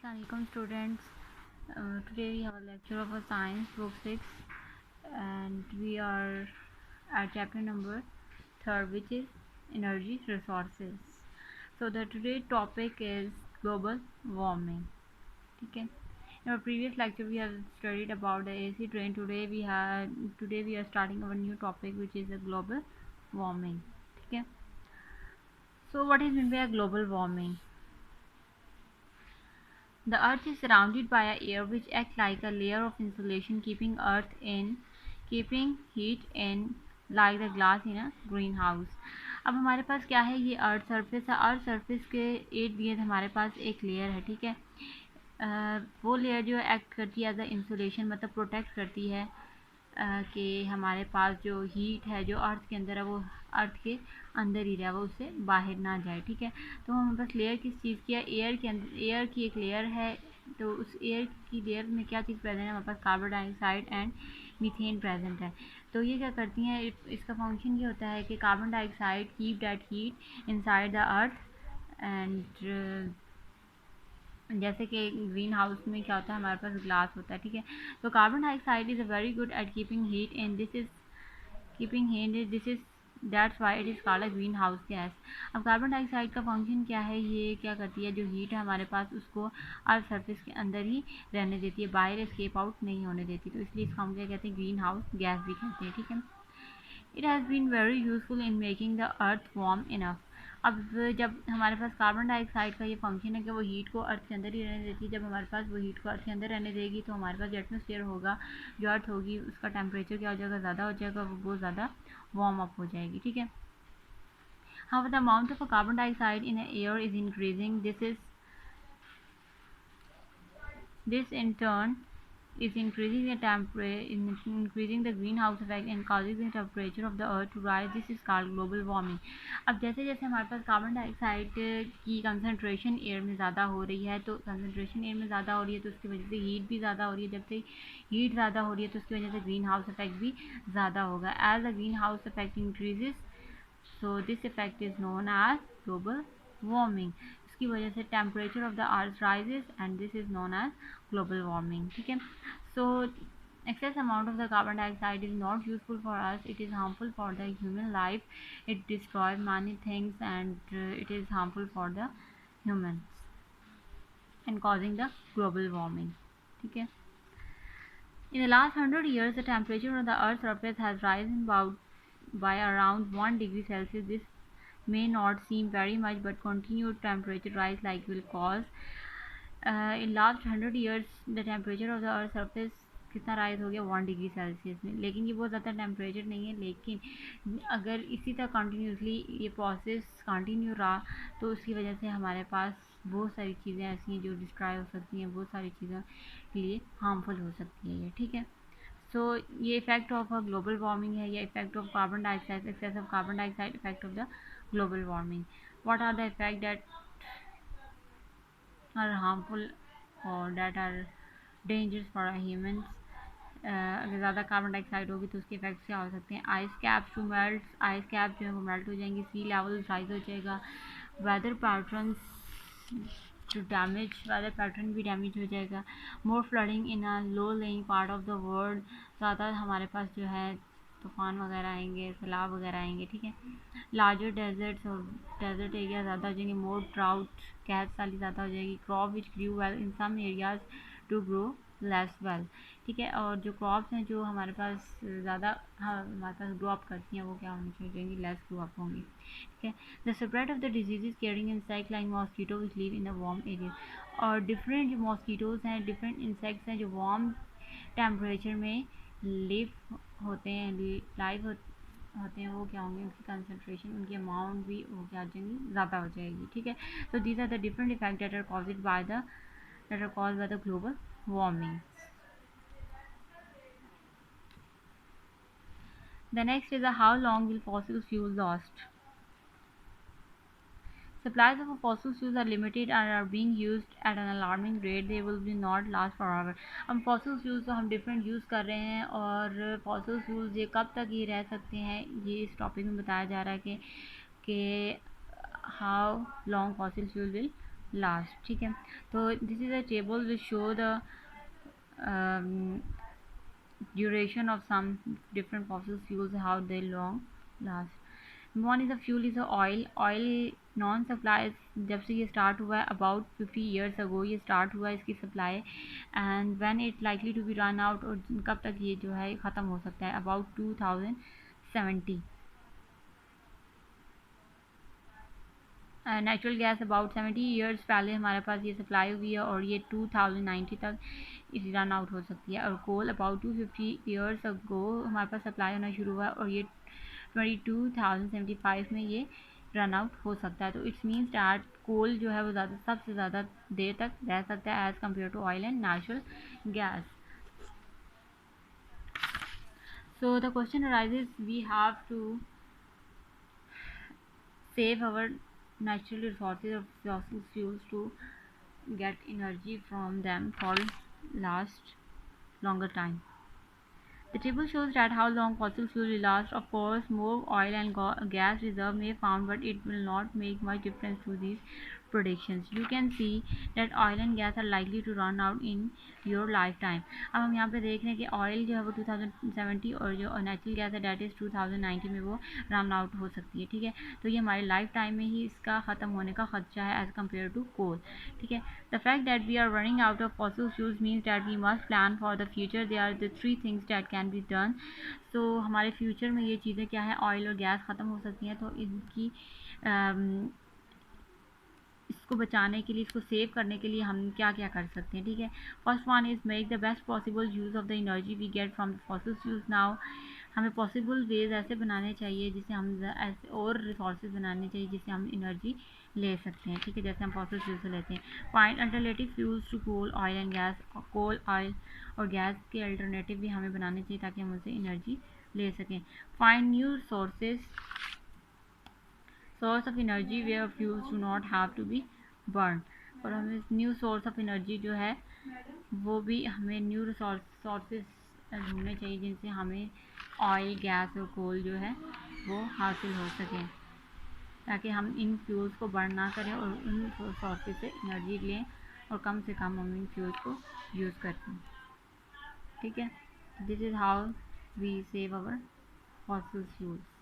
Assalamualaikum students. Today we have a lecture of a science book 6 and we are at chapter number 3 which is energy resources. So the today topic is global warming. Okay. In our previous lecture we have studied about the AC train. Today we are starting our new topic which is a global warming. Okay. So what is meant by a global warming? The earth is surrounded by a air which acts like a layer of insulation keeping heat in like the glass in a greenhouse. अब हमारे पास क्या है, ये earth surface है। Earth surface के इर्द गिर्द हमारे पास एक लेयर है, ठीक है। वो लेयर जो एक्ट करती है एज अ इंसुलेशन, मतलब प्रोटेक्ट करती है कि हमारे पास जो हीट है जो अर्थ के अंदर है वो अर्थ के अंदर ही रहे, वो उससे बाहर ना जाए, ठीक है। तो हमारे पास लेयर किस चीज़ की है? एयर के अंदर एयर की एक लेयर है। तो उस एयर की लेयर में क्या चीज़ प्रेजेंट है? हमारे पास carbon dioxide and methane present है। तो ये क्या करती हैं, इसका फंक्शन ये होता है कि carbon dioxide keep that heat inside the earth and जैसे कि ग्रीन हाउस में क्या होता है, हमारे पास ग्लास होता है, ठीक है। तो carbon dioxide is a very good at keeping heat and this is that's why it is called a green house gas. अब कार्बन डाइऑक्साइड का फंक्शन क्या है? ये क्या करती है, जो हीट है हमारे पास उसको अर्थ सरफेस के अंदर ही रहने देती है, बाहर एस्केप आउट नहीं होने देती। तो इसलिए इसको हम क्या कहते हैं? ग्रीन हाउस गैस भी कहते हैं, ठीक है। It has been very useful in making the earth warm enough. अब जब हमारे पास कार्बन डाइऑक्साइड का ये फंक्शन है कि वो हीट को अर्थ के अंदर ही रहने देती है, जब हमारे पास वो हीट को अर्थ के अंदर रहने देगी तो हमारे पास जो एटमोसफियर होगा, जो अर्थ होगी, उसका टेम्परेचर क्या हो जाएगा? ज़्यादा हो जाएगा, वो बहुत ज़्यादा वार्म अप हो जाएगी, ठीक है। However, the amount of carbon dioxide in the air is increasing. This in turn is increasing the greenhouse effect and causing the temperature of the earth to rise. This is called global warming. अब जैसे जैसे हमारे पास carbon dioxide की concentration air में ज़्यादा हो रही है, तो कंसनट्रेशन एयर में ज़्यादा हो रही है तो उसकी वजह से हीट भी ज़्यादा हो रही है। जब से हीट ज़्यादा हो रही है तो उसकी वजह से ग्रीन हाउस इफेक्ट भी ज़्यादा होगा। As the green house effect increases, so this effect is known as global warming. इसकी वजह से temperature of the earth rises and this is known as global warming, ठीक है। सो excess amount of the carbon dioxide is not useful for us. It is harmful for the human life. It destroys many things and it is harmful for the humans and causing the global warming, ठीक है। In the last 100 years, the temperature of the Earth's surface has risen by around 1 degree Celsius. This may not seem very much, but continued temperature rise like will cause in last 100 years the temperature of the earth surface कितना rise हो गया? 1 degree Celsius में। लेकिन ये बहुत ज़्यादा temperature नहीं है, लेकिन अगर इसी तरह कंटिन्यूसली ये प्रोसेस कंटिन्यू रहा तो उसकी वजह से हमारे पास बहुत सारी चीज़ें ऐसी हैं जो डिस्ट्रॉय हो सकती हैं, बहुत सारी चीज़ों के लिए हार्मफुल हो सकती है ये, ठीक है। सो ये effect of a global warming है, या effect of carbon dioxide, excess of carbon dioxide, effect of the global warming. What are the effect that are harmful or that are dangerous for humans? अगर ज़्यादा carbon dioxide होगी तो उसके effects क्या हो सकते हैं? Ice caps to melt, ice cap जो है वो मेल्ट हो जाएंगी, सी लेवल राइज हो जाएगा, वेदर पैटर्न भी डैमेज हो जाएगा, more flooding in a low lying part of the world, ज़्यादा हमारे पास जो है तूफान वगैरह आएंगे, सैलाब वगैरह आएंगे, ठीक है। लार्जर डेजर्ट्स और डेजर्ट एरिया ज़्यादा हो जाएंगे, मोर ड्राउट, कैद साली ज़्यादा हो जाएगी, crop which grew well in some areas to grow less well, ठीक है। और जो क्रॉप्स हैं जो हमारे पास ज़्यादा हमारे पास ग्रो अप करती हैं वो क्या होनी चाहिए? लेस ग्रो अप होंगी, ठीक है। The spread of the disease carrying insect like mosquito which live in the warm area, और डिफरेंट जो मॉस्कीटोज़ हैं, डिफरेंट इंसेक्ट्स हैं जो वार्म टेम्परेचर में लिव होते हैं, लाइव होते हैं, वो क्या होंगे? उनकी कंसनट्रेशन, उनकी अमाउंट भी वो क्या हो जाएंगी? ज़्यादा हो जाएगी, ठीक है। तो these are the different effect that are caused by the global warming. The next is how long will fossil fuel last? Supplies of fossil fuels are limited and are being used at an alarming rate. They will be not last forever. हम fossil fuels तो हम different use कर रहे हैं और fossil fuels ये कब तक ये रह सकते हैं, ये इस टॉपिक में बताया जा रहा है कि how long fossil fuel will last, ठीक है। तो this is a table which show the duration of some different fossil fuels, how they long last. One is a fuel is a oil non supply जब से ये start हुआ है about 50 years ago ये start हुआ है इसकी supply, and when it likely to be run out, और कब तक ये जो है ख़त्म हो सकता है, about 2070। Natural gas about 70 years पहले हमारे पास ये सप्लाई हुई है और ये 2090 तक इस रन आउट हो सकती है। और कोल अबाउट 250 ईयर्स अगो हमारे पास सप्लाई होना शुरू हुआ और ये 2075 में ये रन आउट हो सकता है। तो इट्स मीन्स दैट कोल जो है वो सबसे ज़्यादा देर तक रह सकता है as compare to oil and natural gas. So the question arises, we have to save our natural resources of fossil fuels to get energy from them for last longer time. The table shows that how long fossil fuel will last. Of course, more oil and gas reserve may found, but it will not make much difference to these predictions. You can see that oil and gas are likely to run out in your lifetime. अब हम यहाँ पे देख रहे हैं कि oil जो है वो 2070 और जो नेचुरल गैस है डेट इज़ 2090 में वो रन आउट हो सकती है, ठीक है। तो ये हमारे लाइफ टाइम में ही इसका ख़त्म होने का खदशा है एज़ कम्पेयर टू कोल, ठीक है। The fact that we are running out of fossil fuels means that we must plan for the future. They are the 3 things that can be done. So हमारे future में ये चीज़ें क्या है, oil और gas ख़त्म हो सकती हैं, तो इनकी इसको बचाने के लिए, इसको सेव करने के लिए हम क्या क्या कर सकते हैं, ठीक है। First one is make the best possible use of the energy we get from the fossil fuels. Now हमें पॉसिबल वेज ऐसे बनाने चाहिए जिससे हम ऐसे और रिसोर्सेज बनाने चाहिए जिससे हम एनर्जी ले सकते हैं, ठीक है, जैसे हम फॉसिल फ्यूल से लेते हैं। Find alternative fuels to coal, oil and gas. Coal, oil और गैस के अल्टरनेटिव भी हमें बनाने चाहिए ताकि हम उनसे एनर्जी ले सकें। Find new source of energy where fuels do not have to be burn. और हमें न्यू सोर्स ऑफ एनर्जी जो है वो भी हमें न्यू सोर्सेज ढूंढने चाहिए जिनसे हमें ऑयल, गैस और कोल जो है वो हासिल हो सके, ताकि हम इन फ्यूल्स को बर्न ना करें और उन सोर्सेज से एनर्जी लें और कम से कम हम इन फ्यूल्स को यूज़ करते, ठीक है। This is how we save our fossil fuels.